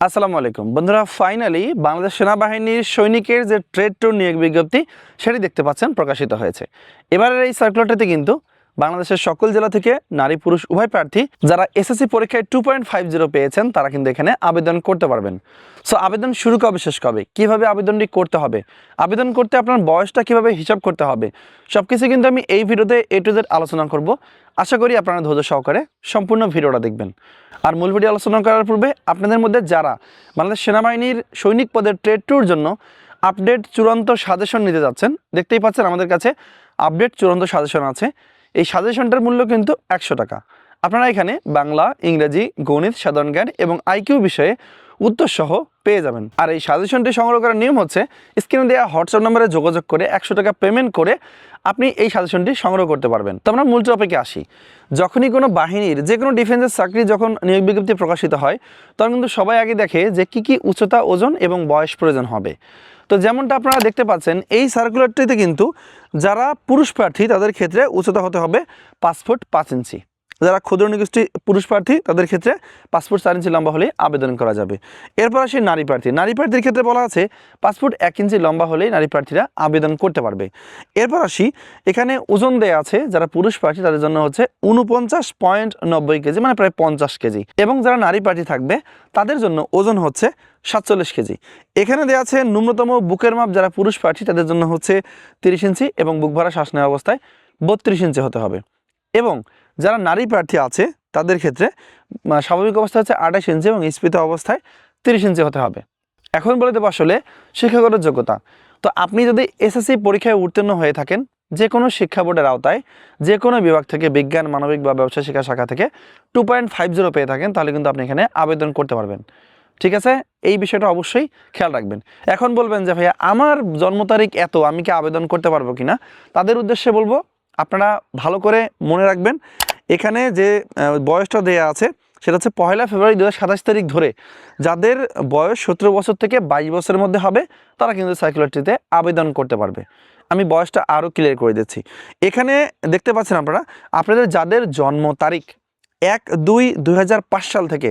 আসসালামু আলাইকুম বন্ধুরা, ফাইনালি বাংলাদেশ সেনাবাহিনীর সৈনিকের যে ট্রেড ট্যুর নিয়োগ বিজ্ঞপ্তি সেটি দেখতে পাচ্ছেন প্রকাশিত হয়েছে। এবারের এই সার্কুলারটিতে কিন্তু বাংলাদেশের সকল জেলা থেকে নারী পুরুষ উভয় প্রার্থী যারা এসএসসি পরীক্ষায় 2.50 পেয়েছেন তারা কিন্তু এখানে আবেদন করতে পারবেন। সো আবেদন শুরু কবে শেষ কবে, কীভাবে আবেদনটি করতে হবে, আবেদন করতে আপনার বয়সটা কীভাবে হিসাব করতে হবে, সব কিছু কিন্তু আমি এই ভিডিওতে A to Z আলোচনা করব। আশা করি আপনারা ধৈর্য সহকারে সম্পূর্ণ ভিডিওটা দেখবেন। আর মূল ভিডিও আলোচনা করার পূর্বে আপনাদের মধ্যে যারা বাংলাদেশ সেনাবাহিনীর সৈনিক পদের ট্রেড ট্যুর জন্য আপডেট চূড়ান্ত সাজেশন নিতে যাচ্ছেন, দেখতেই পাচ্ছেন আমাদের কাছে আপডেট চূড়ান্ত সাজেশন আছে। এই সাজেশনটার মূল্য কিন্তু 100 টাকা। আপনারা এখানে বাংলা, ইংরেজি, গণিত, সাধারণ জ্ঞান এবং আইকিউ বিষয়ে উত্তর সহ পেয়ে যাবেন। আর এই সাজেশনটি সংগ্রহ করার নিয়ম হচ্ছে স্ক্রিনে দেওয়া হোয়াটসঅ্যাপ নম্বরে যোগাযোগ করে 100 টাকা পেমেন্ট করে আপনি এই সাজেশনটি সংগ্রহ করতে পারবেন। তো আমরা মূল টপিকে আসি। যখনই কোনো বাহিনীর যে কোনো ডিফেন্সের চাকরি যখন নিয়োগ বিজ্ঞপ্তি প্রকাশিত হয় তখন কিন্তু সবাই আগে দেখে যে কী উচ্চতা, ওজন এবং বয়স প্রয়োজন হবে। তো যেমনটা আপনারা দেখতে পাচ্ছেন এই সার্কুলারটিতে কিন্তু যারা পুরুষ প্রার্থী তাদের ক্ষেত্রে উচ্চতা হতে হবে 5 ফুট 5 ইঞ্চি। যারা ক্ষুদ্র নিগোষ্ঠী পুরুষ প্রার্থী তাদের ক্ষেত্রে 5 ফুট 4 ইঞ্চি লম্বা হলেই আবেদন করা যাবে। এরপর আসি নারী প্রার্থীর ক্ষেত্রে বলা আছে 5 ফুট 1 ইঞ্চি লম্বা হলেই নারী প্রার্থীরা আবেদন করতে পারবে। এরপর আসি, এখানে ওজন দেয়া আছে যারা পুরুষ প্রার্থী তাদের জন্য হচ্ছে 49.90 কেজি, মানে প্রায় 50 কেজি, এবং যারা নারী প্রার্থী থাকবে তাদের জন্য ওজন হচ্ছে 47 কেজি। এখানে দেওয়া আছে ন্যূনতম বুকের মাপ যারা পুরুষ প্রার্থী তাদের জন্য হচ্ছে 30 ইঞ্চি এবং বুক ভরা শ্বাস নেওয়া অবস্থায় 32 ইঞ্চি হতে হবে। এবং যারা নারী প্রার্থী আছে তাদের ক্ষেত্রে স্বাভাবিক অবস্থা হচ্ছে 28 ইঞ্চি এবং স্ফীত অবস্থায় 30 ইঞ্চি হতে হবে। এখন বলে দেবো আসলে শিক্ষাগত যোগ্যতা। তো আপনি যদি এসএসসি পরীক্ষায় উত্তীর্ণ হয়ে থাকেন যে কোনো শিক্ষা বোর্ডের আওতায় যে কোনো বিভাগ থেকে, বিজ্ঞান, মানবিক বা ব্যবসা শিক্ষা শাখা থেকে 2.50 পেয়ে থাকেন তাহলে কিন্তু আপনি এখানে আবেদন করতে পারবেন। ঠিক আছে, এই বিষয়টা অবশ্যই খেয়াল রাখবেন। এখন বলবেন যে ভাইয়া আমার জন্ম তারিখ এত, আমি কি আবেদন করতে পারবো কিনা, তাদের উদ্দেশ্যে বলবো আপনারা ভালো করে মনে রাখবেন এখানে যে বয়সটা দেয়া আছে সেটা হচ্ছে 1 ফেব্রুয়ারি 2027 তারিখ ধরে যাদের বয়স 17 বছর থেকে 22 বছরের মধ্যে হবে তারা কিন্তু সার্কুলারটিতে আবেদন করতে পারবে। আমি বয়সটা আরও ক্লিয়ার করে দিচ্ছি। এখানে দেখতে পাচ্ছেন আপনাদের যাদের জন্ম তারিখ 1-2-2005 সাল থেকে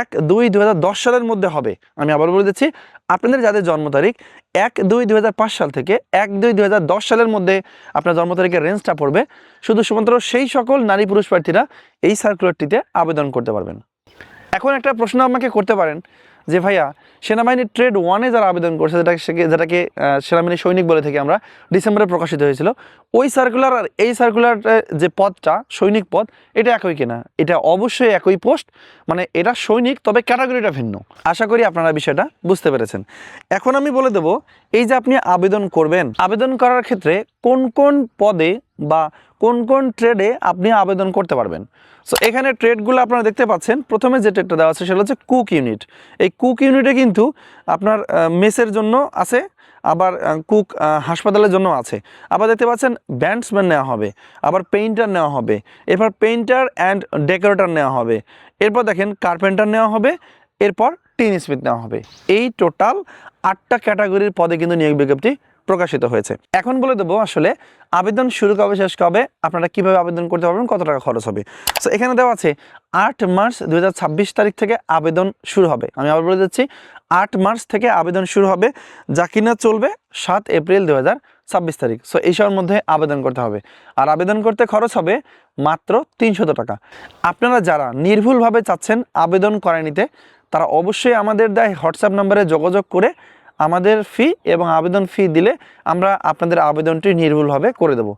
1-2-2010 সালের মধ্যে হবে, আমি আবার বলে দিচ্ছি, আপনাদের যাদের জন্ম তারিখ 1-2-2005 সাল থেকে 1-2-2010 সালের মধ্যে আপনার জন্ম তারিখের রেঞ্জটা পড়বে, শুধুমাত্র সেই সকল নারী পুরুষ প্রার্থীরা এই সার্কুলারটিতে আবেদন করতে পারবেন। এখন একটা প্রশ্ন আমাকে করতে পারেন যে ভাইয়া সেনাবাহিনীর ট্রেড 1-এ যারা আবেদন করছে, যেটাকে সেনাবাহিনীর সৈনিক বলে থেকে আমরা, ডিসেম্বরে প্রকাশিত হয়েছিল, ওই সার্কুলার আর এই সার্কুলার যে পদটা সৈনিক পদ এটা একই কিনা? এটা অবশ্যই একই পোস্ট, মানে এটা সৈনিক, তবে ক্যাটাগরিটা ভিন্ন। আশা করি আপনারা বিষয়টা বুঝতে পেরেছেন। এখন আমি বলে দেব এই যে আপনি আবেদন করবেন, আবেদন করার ক্ষেত্রে কোন কোন পদে বা কোন কোন ট্রেডে আপনি আবেদন করতে পারবেন। সো এখানে ট্রেডগুলো আপনারা দেখতে পাচ্ছেন। প্রথমে যে ট্রেডটা দেওয়া আছে সেটা হচ্ছে কুক ইউনিট। এই কুক ইউনিটে কিন্তু আপনার মেসের জন্য আছে, আবার কুক হাসপাতালের জন্য আছে, আবার দেখতে পাচ্ছেন ব্যান্ডসম্যান নেওয়া হবে, আবার পেইন্টার নেওয়া হবে, এরপর পেইন্টার অ্যান্ড ডেকোরেটর নেওয়া হবে, এরপর দেখেন কার্পেন্টার নেওয়া হবে, এরপর টিন স্মিথ নেওয়া হবে। এই টোটাল 8টা ক্যাটাগরির পদে কিন্তু নিয়োগ বিজ্ঞপ্তি প্রকাশিত হয়েছে। এখন বলে দেবো আসলে আবেদন শুরু কবে শেষ কবে, আপনারা কিভাবে আবেদন করতে পারবেন, কত টাকা খরচ হবে। সো এখানে দেওয়া আছে 8 মার্চ 2026 তারিখ থেকে আবেদন শুরু হবে। আমি আবার বলে দিচ্ছি 8 মার্চ থেকে আবেদন শুরু হবে, যা কিনা চলবে 7 এপ্রিল 2026 তারিখ। সো এই সময়ের মধ্যে আবেদন করতে হবে। আর আবেদন করতে খরচ হবে মাত্র 300 টাকা। আপনারা যারা নির্ভুলভাবে চাচ্ছেন আবেদন করে নিতে তারা অবশ্যই আমাদের দেয় হোয়াটসঅ্যাপ নম্বরে যোগাযোগ করে আমাদের ফি এবং আবেদন ফি দিলে আমরা আপনাদের আবেদনটি নির্ভুলভাবে করে দেব।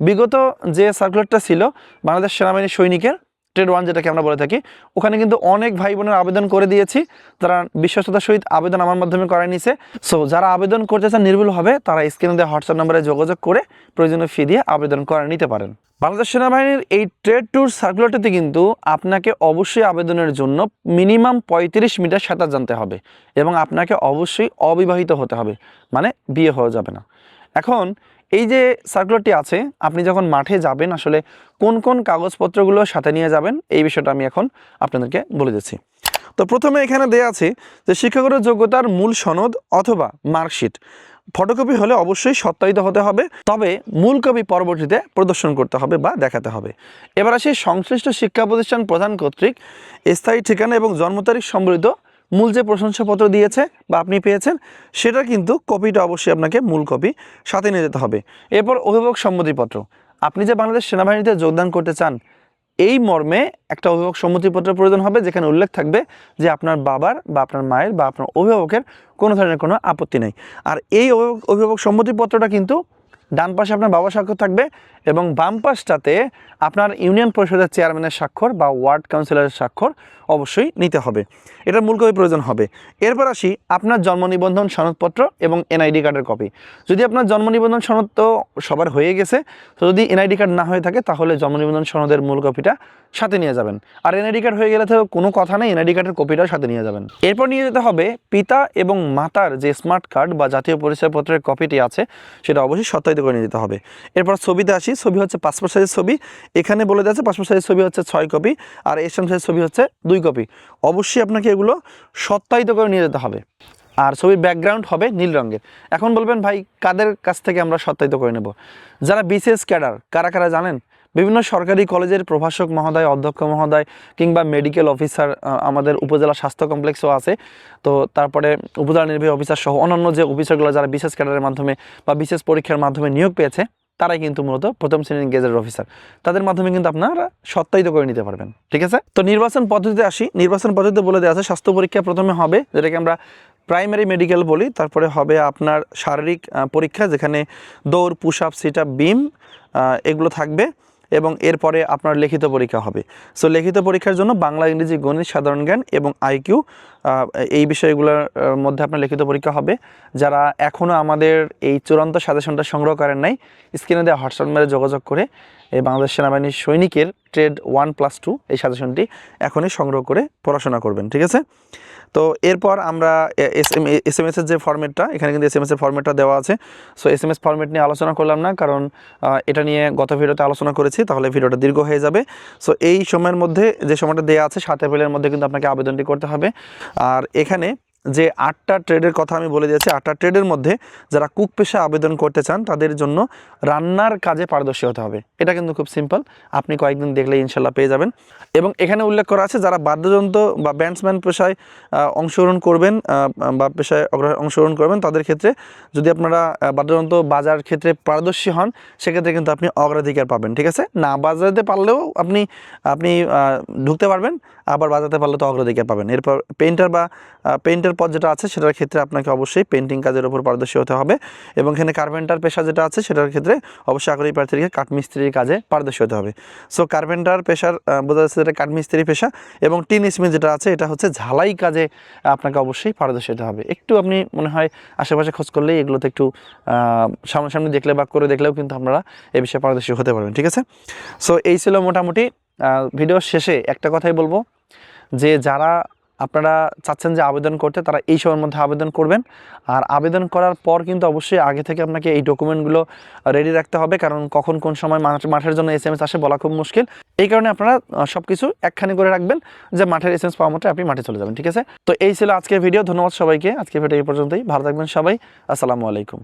বিগত যে সার্কুলারটা ছিল বাংলাদেশ সেনাবাহিনীর সৈনিকের ট্রেড 1 যেটাকে আমরা বলে থাকি, ওখানে কিন্তু অনেক ভাই বোনের আবেদন করে দিয়েছি, তারা বিশ্বস্ততার সহিত আবেদন আমার মাধ্যমে করায় নিছে। সো যারা আবেদন করতে চান নির্ভুলভাবে তারা স্ক্রিনে দেওয়া হোয়াটসঅ্যাপ নম্বরে যোগাযোগ করে প্রয়োজনীয় ফি দিয়ে আবেদন করে নিতে পারেন। বাংলাদেশ সেনাবাহিনীর এই ট্রেড ট্যুর সার্কুলারটিতে কিন্তু আপনাকে অবশ্যই আবেদনের জন্য মিনিমাম 35 মিটার সাঁতার জানতে হবে এবং আপনাকে অবশ্যই অবিবাহিত হতে হবে, মানে বিয়ে হয়ে যাবে না। এখন এই যে সার্কুলারটি আছে, আপনি যখন মাঠে যাবেন আসলে কোন কোন কাগজপত্রগুলো সাথে নিয়ে যাবেন এই বিষয়টা আমি এখন আপনাদেরকে বলে দিচ্ছি। তো প্রথমে এখানে দেয়া আছে যে শিক্ষাগত যোগ্যতার মূল সনদ অথবা মার্কশিট ফটোকপি হলে অবশ্যই সত্যায়িত হতে হবে, তবে মূল কপি পরবর্তীতে প্রদর্শন করতে হবে বা দেখাতে হবে। এবার আসি সংশ্লিষ্ট শিক্ষা প্রতিষ্ঠান প্রধান কর্তৃক স্থায়ী ঠিকানা এবং জন্ম তারিখ সম্বলিত মূল যে প্রশংসাপত্র দিয়েছে বা আপনি পেয়েছেন সেটা কিন্তু কপিটা অবশ্যই আপনাকে মূল কপি সাথে নিয়ে যেতে হবে। এরপর অভিভাবক সম্মতিপত্র, আপনি যে বাংলাদেশ সেনাবাহিনীতে যোগদান করতে চান এই মর্মে একটা অভিভাবক সম্মতিপত্রের প্রয়োজন হবে, যেখানে উল্লেখ থাকবে যে আপনার বাবার বা আপনার মায়ের বা আপনার অভিভাবকের কোনো ধরনের কোনো আপত্তি নেই। আর এই অভিভাবক সম্মতিপত্রটা কিন্তু ডান পাশে আপনার বাবার স্বাক্ষর থাকবে এবং বাম পাশটাতে আপনার ইউনিয়ন পরিষদের চেয়ারম্যানের স্বাক্ষর বা ওয়ার্ড কাউন্সিলরের স্বাক্ষর অবশ্যই নিতে হবে। এটার মূল কপি প্রয়োজন হবে। এরপর আসি আপনার জন্ম নিবন্ধন সনদপত্র এবং এনআইডি কার্ডের কপি। যদি আপনার জন্ম নিবন্ধন সনদ তো সবার হয়ে গেছে, তো যদি এনআইডি কার্ড না হয়ে থাকে তাহলে জন্ম নিবন্ধন সনদের মূল কপিটা সাথে নিয়ে যাবেন। আর এনআইডি কার্ড হয়ে গেলে তো কোনো কথা নেই, এনআইডি কার্ডের কপিটাও সাথে নিয়ে যাবেন। এরপর নিয়ে যেতে হবে পিতা এবং মাতার যে স্মার্ট কার্ড বা জাতীয় পরিচয়পত্রের কপিটি আছে সেটা অবশ্যই সত্যায়িত করে নিয়ে যেতে হবে। এরপর ছবিতে আসি, ছবি হচ্ছে পাসপোর্ট সাইজের ছবি। এখানে বলে দেওয়া আছে পাসপোর্ট সাইজের ছবি হচ্ছে 6 কপি আর এসএম সাইজের ছবি হচ্ছে 2 কপি। অবশ্যই আপনাকে এগুলো সত্যায়িত করে নিয়ে যেতে হবে। আর ছবির ব্যাকগ্রাউন্ড হবে নীল রঙের। এখন বলবেন ভাই কাদের কাছ থেকে আমরা সত্যায়িত করে নেব? যারা বিসিএস ক্যাডার, কারা কারা জানেন? বিভিন্ন সরকারি কলেজের প্রভাষক মহোদয়, অধ্যক্ষ মহোদয় কিংবা মেডিকেল অফিসার, আমাদের উপজেলা স্বাস্থ্য কমপ্লেক্সও আছে, তো তারপরে উপজেলা নির্বাহী অফিসার সহ অন্যান্য যে অফিসারগুলো যারা বিশেষ ক্যাডারের মাধ্যমে বা বিশেষ পরীক্ষার মাধ্যমে নিয়োগ পেয়েছে তারাই কিন্তু মূলত প্রথম শ্রেণীর গেজেটেড অফিসার। তাদের মাধ্যমে কিন্তু আপনারা সত্যায়িত করে নিতে পারবেন। ঠিক আছে, তো নির্বাচন পদ্ধতিতে আসি। নির্বাচন পদ্ধতিতে বলে দেওয়া আছে স্বাস্থ্য পরীক্ষা প্রথমে হবে, যেটাকে আমরা প্রাইমারি মেডিকেল বলি। তারপরে হবে আপনার শারীরিক পরীক্ষা, যেখানে দৌড়, পুশ আপ, সিট আপ, বিম এগুলো থাকবে এবং এরপরে আপনার লিখিত পরীক্ষা হবে। সো লিখিত পরীক্ষার জন্য বাংলা, ইংরেজি, গণিত, সাধারণ জ্ঞান এবং আইকিউ, এই বিষয়গুলোর মধ্যে আপনার লিখিত পরীক্ষা হবে। যারা এখনও আমাদের এই চূড়ান্ত সাজেশনটা সংগ্রহ করেন নাই, স্ক্রিনে দেওয়া হোয়াটসঅ্যাপ নাম্বারে যোগাযোগ করে এই বাংলাদেশ সেনাবাহিনীর সৈনিকের ট্রেড 1+2 এই সাজেশনটি এখনই সংগ্রহ করে পড়াশোনা করবেন। ঠিক আছে, তো এরপর আমরা এসএমএস এর যে ফরম্যাটটা, এখানে কিন্তু এসএমএস এর ফরম্যাটটা দেওয়া আছে। সো এসএমএস ফরম্যাট নিয়ে আলোচনা করলাম না, কারণ এটা নিয়ে গত ভিডিওতে আলোচনা করেছি, তাহলে ভিডিওটা দীর্ঘ হয়ে যাবে। সো এই সময়ের মধ্যে, যে সময়টা দেওয়া আছে 7 এপ্রিলের মধ্যে কিন্তু আপনাকে আবেদনটি করতে হবে। আর এখানে যে 8টা ট্রেডের কথা আমি বলে দিয়েছি, 8টা ট্রেডের মধ্যে যারা কুক পেশা আবেদন করতে চান তাদের জন্য রান্নার কাজে পারদর্শী হতে হবে। এটা কিন্তু খুব সিম্পল, আপনি কয়েকদিন দেখলে ইনশাল্লাহ পেয়ে যাবেন। এবং এখানে উল্লেখ করা আছে যারা বাদ্যযন্ত্র বা ব্যান্ডসম্যান পেশায় অংশগ্রহণ করবেন বা পেশায় অংশগ্রহণ করবেন, তাদের ক্ষেত্রে যদি আপনারা বাদ্যযন্ত্র বাজার ক্ষেত্রে পারদর্শী হন সেক্ষেত্রে কিন্তু আপনি অগ্রাধিকার পাবেন। ঠিক আছে, না বাজাতে পারলেও আপনি ঢুকতে পারবেন, আবার বাজাতে পারলে তো অগ্রাধিকার পাবেন। এরপর পেইন্টার পদ যেটা আছে সেটার ক্ষেত্রে আপনাকে অবশ্যই পেন্টিং কাজের উপর পারদর্শী হতে হবে। এবং এখানে কার্পেন্টার পেশা যেটা আছে সেটার ক্ষেত্রে অবশ্যই আগ্রহী প্রার্থীকে কাঠমিস্ত্রির কাজে পারদর্শী হতে হবে। সো কার্পেন্টার পেশার বোঝা যাচ্ছে যেটা কাঠমিস্ত্রি পেশা, এবং টিন স্মিথ যেটা আছে এটা হচ্ছে ঝালাই কাজে আপনাকে অবশ্যই পারদর্শী হতে হবে। একটু আপনি মনে হয় আশেপাশে খোঁজ করলেই এগুলোতে একটু সামনাসামনি দেখলে বা করে দেখলেও কিন্তু আপনারা এই বিষয়ে পারদর্শী হতে পারবেন। ঠিক আছে, সো এই ছিল মোটামুটি। ভিডিওর শেষে একটা কথাই বলবো যে যারা আপনারা চাচ্ছেন যে আবেদন করতে, তারা এই সময়ের মধ্যে আবেদন করবেন। আর আবেদন করার পর কিন্তু অবশ্যই আগে থেকে আপনাকে এই ডকুমেন্টগুলো রেডি রাখতে হবে, কারণ কখন কোন সময় মাঠের জন্য এসএমএস আসে বলা খুব মুশকিল। এই কারণে আপনারা সব কিছু একখানি করে রাখবেন, যে মাঠের এসএমএস পাওয়া মাত্র আপনি মাঠে চলে যাবেন। ঠিক আছে, তো এই ছিল আজকের ভিডিও। ধন্যবাদ সবাইকে। আজকের ভিডিও এই পর্যন্তই। ভালো থাকবেন সবাই। আসসালামু আলাইকুম।